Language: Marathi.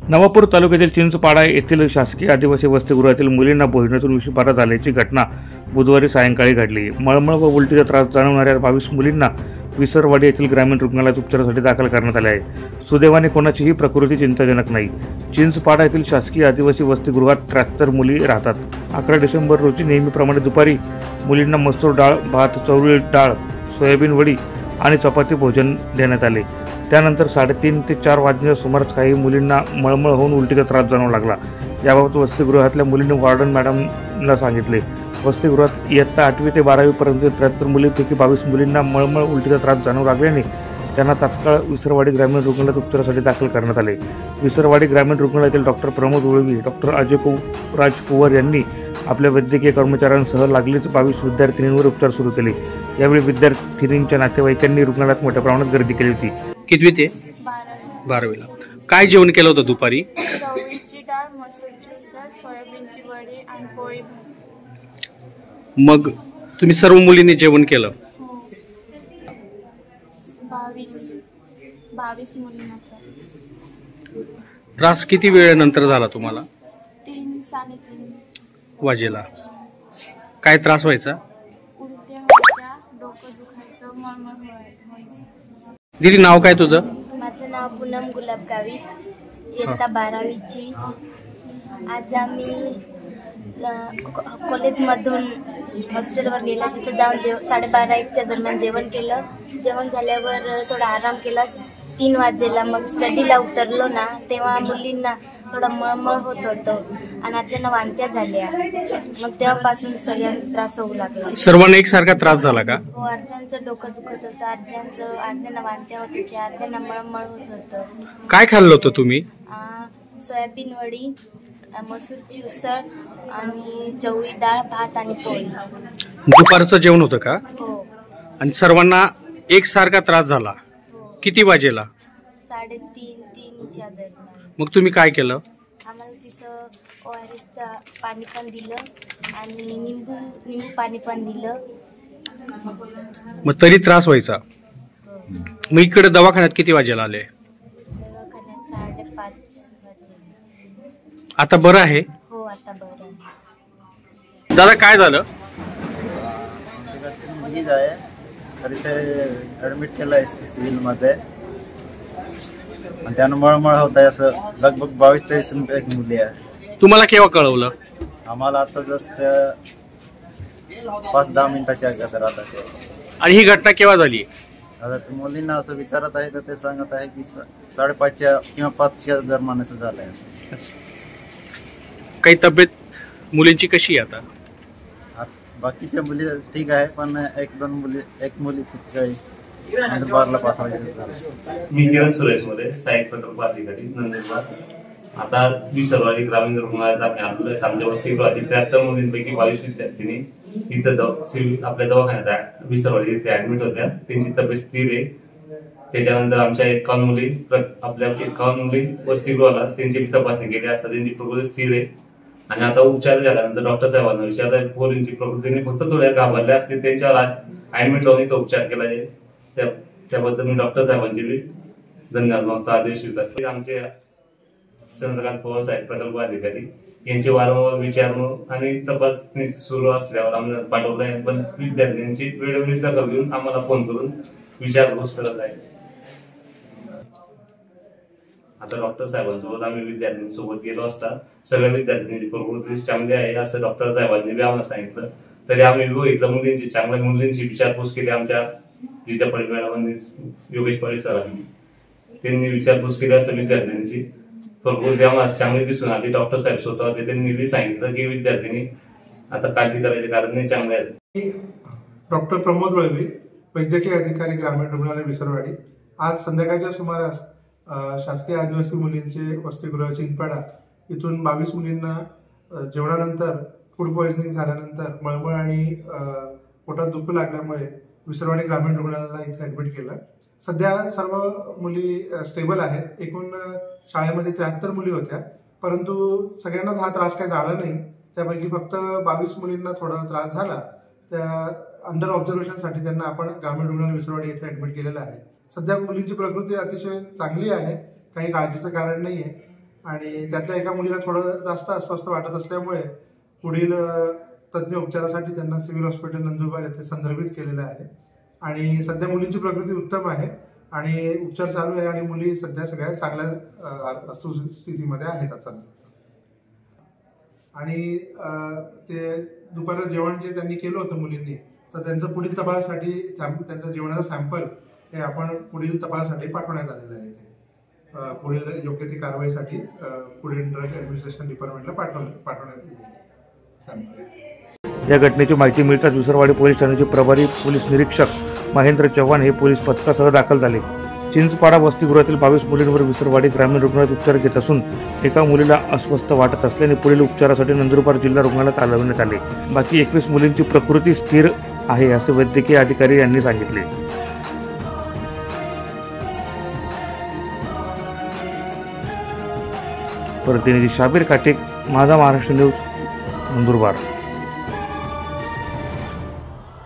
नवापूर तालुक्यातील चिंचपाडा येथील शासकीय आदिवासी वसतिगृहातील मुलींना भोजनातून विषबाधा झाल्याची घटना बुधवारी सायंकाळी घडली। मळमळ व उलटीचा त्रास जाणवणाऱ्या 22 मुलींना विसरवाडी येथील ग्रामीण रुग्णालयात उपचारासाठी दाखल करण्यात आले आहे। सुदैवाने कोणाचीही प्रकृती चिंताजनक नाही। चिंचपाडा येथील शासकीय आदिवासी वसतिगृहात 73 मुली राहतात। 11 डिसेंबर रोजी नेहमीप्रमाणे दुपारी मुलींना मसूर डाळ, भात, चवळी डाळ, सोयाबीन वडी आणि चपाती भोजन देण्यात आले। त्यानंतर 3:30 ते 4 वाजण्याच्या सुमारास काही मुलींना मळमळ होऊन उलटीचा त्रास जाणवू लागला। याबाबत वसतिगृहातल्या मुलींनी वॉर्डन मॅडमला सांगितले। वसतिगृहात इयत्ता 8वी ते 12वी पर्यंत 73 मुलींपैकी 22 मुलींना मळमळ उलटीचा त्रास जाणवू लागल्याने त्यांना तात्काळ विसरवाडी ग्रामीण रुग्णालयात उपचारासाठी दाखल करण्यात आले। विसरवाडी ग्रामीण रुग्णालयातील डॉक्टर प्रमोद उळवी, डॉक्टर अजय राज कुवर यांनी आपल्या वैद्यकीय कर्मचाऱ्यांसह लागलीच 22 विद्यार्थिनींवर उपचार सुरू केले। यावेळी विद्यार्थिनींच्या नातेवाईकांनी रुग्णालयात मोठ्या प्रमाणात गर्दी केली होती। कितवी ते 12वीला काय जेवण केलं होतं दुपारी? चवळीची डाळ, मसूरची उसळ, सोयाबीनची वडी आणि पोळी भात। मग तुम्ही सर्व मुलींनी जेवण केलं? हो, 22 मुलींना त्रास किती वेळेनंतर झाला तुम्हाला? 3-3:30 वाजेला। काय त्रास व्हायचा? उलट्या व्हायच्या, डोकं दुखायचं, मळमळ व्हायची। दीदी नाव काय तुझं? माझं नाव पूनम गुलाबगावी, इयत्ता 12वीची। आज आम्ही कॉलेजमधून हॉस्टेलवर गेला, तिथे जाऊन 12:30-1च्या दरम्यान जेवण केलं। जेवण झाल्यावर थोडा आराम केला। 3 वाजेला मग स्टडीला उतरलो ना, तेव्हा मुलींना थोडा मळमळ होत होतं आणि त्यांना वांत्या झाल्या। मग तेव्हापासून सगळ्यांना त्रास होऊ लागला। सर्वांना एकसारखा त्रास झाला का? हो, अर्ध्यांचं डोकं दुखत होतं, अर्ध्यांना वांत्या होत होत्या, अर्ध्यांना मळमळ होत होतं। काय खाल्लं होतं तुम्ही? सोयाबीन वडी, मसूरची उसळ आणि चवळी डाळ, भात आणि पोळी। दुपारचं जेवण होतं का? हो। आणि सर्वांना एकसारखा त्रास झाला? हो। किती वाजेला? 3:30-3च्या दरम्यान। मग तुम्ही काय केलं? आम्हाला तिथं ORSचं पाणी पण दिलं आणि निंबू पाणी पण दिलं। मग तरी त्रास व्हायचा? मग इकडे दवाखान्यात किती वाजेला आले? दवाखान्यात 5:30 वाजेला। आता बरं आहे? हो, आता बरं आहे। दादा काय झालं? मुलगी आहे तर इथे ॲडमिट केलं आहे सिव्हिलमध्ये आणि त्यानं मळमळ होत आहे। असं लगभग 22-23 एक मुली आहे। तुम्हाला केव्हा कळवलं? आम्हाला आता जस्ट 5-10 मिनिटाच्या अगोदर आता ते। आणि ही घटना केव्हा झाली? आता ते मुलींना असं विचारत आहे तर ते सांगत आहे की 5:30 किंवा 5च्या दरम्यान असं झालं आहे। काही तब्येत मुलींची कशी आहे आता? बाकीच्या मुली ठीक आहे, पण एक मुलीची काही नंदुरबारला पाठवायचं। मी किरण सुरेश मध्ये सहाय्यक प्रकल्प अधिकारी नंदुरबार। आता विसरवाडी ग्रामीण रुग्णालयात आम्ही आलेलो आहे। आमच्या वसतिगृहातील 73 मुलींपैकी 22 विद्यार्थिनी इथं आपल्या दवाखान्यात विसरवाडी इथे ऍडमिट होत्या। त्यांची तब्येत स्थिर आहे। त्याच्यानंतर आमच्या 51 मुली वसतिगृहाला त्यांची तपासणी केली असता त्यांची प्रकृती स्थिर आहे। आणि आता उपचार झाल्यानंतर डॉक्टर साहेबांना विचारलं, पोरींची प्रकृतीने फक्त थोड्या घाबरल्या असतील, त्यांच्यावर आज ऍडमिट लावून इथं उपचार केला जाईल। त्याबद्दल मी डॉक्टर साहेबांचे धन्यवाद मागतो। आदेश विकास आमचे चंद्रकांत पवार साहेब प्रकल्प अधिकारी यांचे वारंवार विचारणूक आणि तपासणी सुरू असल्यावर आम्ही पाठवलं आहे, पण विद्यार्थ्यांची वेळोवेळी दखल घेऊन आम्हाला फोन करून विचारपूस करत आहे। आता डॉक्टर साहेबांसोबत आम्ही विद्यार्थ्यांसोबत गेलो असता सगळ्या विद्यार्थ्यांची प्रकृती चांगली आहे असं डॉक्टर साहेबांनी आम्हाला सांगितलं। तरी आम्ही इथल्या चांगल्या मुलींची विचारपूस केली। आमच्या जिल्हा परिषद मॅडमांनी, योगेश पाटील सरांनी त्यांनी विचारपूस केली असता विद्यार्थ्यांची प्रकृती आम्हाला चांगली दिसून आली। डॉक्टर साहेब स्वतः होते, त्यांनी सांगितलं की विद्यार्थ्यांनी आता काळजी करायचे कारण नाही, चांगले आहेत। डॉक्टर प्रमोद उळवी, वैद्यकीय अधिकारी ग्रामीण रुग्णालय विसरवाडी। आज संध्याकाळच्या सुमारास शासकीय आदिवासी मुलींचे वसतिगृह चिंचपाडा इथून 22 मुलींना जेवणानंतर फूड पॉइझनिंग झाल्यानंतर मळमळ आणि पोटात दुखू लागल्यामुळे विसरवाडी ग्रामीण रुग्णालयाला इथे ॲडमिट केलं। सध्या सर्व मुली स्टेबल आहेत। एकूण शाळेमध्ये 73 मुली होत्या, परंतु सगळ्यांनाच हा त्रास काही झाला नाही। त्यापैकी फक्त 22 मुलींना थोडा त्रास झाला। त्या अंडर ऑब्झर्वेशनसाठी त्यांना आपण ग्रामीण रुग्णालय विसरवाडी येथे ॲडमिट केलेलं आहे। सध्या मुलींची प्रकृती अतिशय चांगली आहे, काही काळजीचं कारण नाही आहे। आणि त्यातल्या एका मुलीला थोडं जास्त अस्वस्थ वाटत असल्यामुळे पुढील तज्ज्ञ उपचारासाठी त्यांना सिव्हिल हॉस्पिटल नंदुरबार येथे संदर्भित केलेलं आहे आणि सध्या मुलींची प्रकृती उत्तम आहे आणि उपचार चालू आहे आणि मुली सध्या सगळ्या चांगल्या स्थितीमध्ये आहेत सध्या. आणि ते दुपारचं जेवण जे त्यांनी केलं होतं मुलींनी, तर त्यांचं पुढील तपासासाठी त्यांचं जेवणाचं सॅम्पल हे आपण पुढील तपासासाठी पाठवण्यात आलेलं आहे. ते पुढील योग्य ती कारवाईसाठी पुढील ड्रग ॲडमिनिस्ट्रेशन डिपार्टमेंटला पाठवण्यात येईल. या घटनेची माहिती मिळताच विसरवाडी पोलीस ठाण्याचे प्रभारी पोलीस निरीक्षक महेंद्र चव्हाण हे पोलीस पथकासह दाखल झाले. चिंचपाडा वसतिगृहातील 22 मुलींवर विसरवाडी ग्रामीण रुग्णालयात उपचार घेत असून एका मुलीला अस्वस्थ वाटत असल्याने पुढील उपचारासाठी नंदुरबार जिल्हा रुग्णालयात हलवण्यात आले. बाकी 21 मुलींची प्रकृती स्थिर आहे असे वैद्यकीय अधिकारी यांनी सांगितले. प्रतिनिधी शाबीर काटेक, माझा महाराष्ट्र न्यूज, नंदुरबार.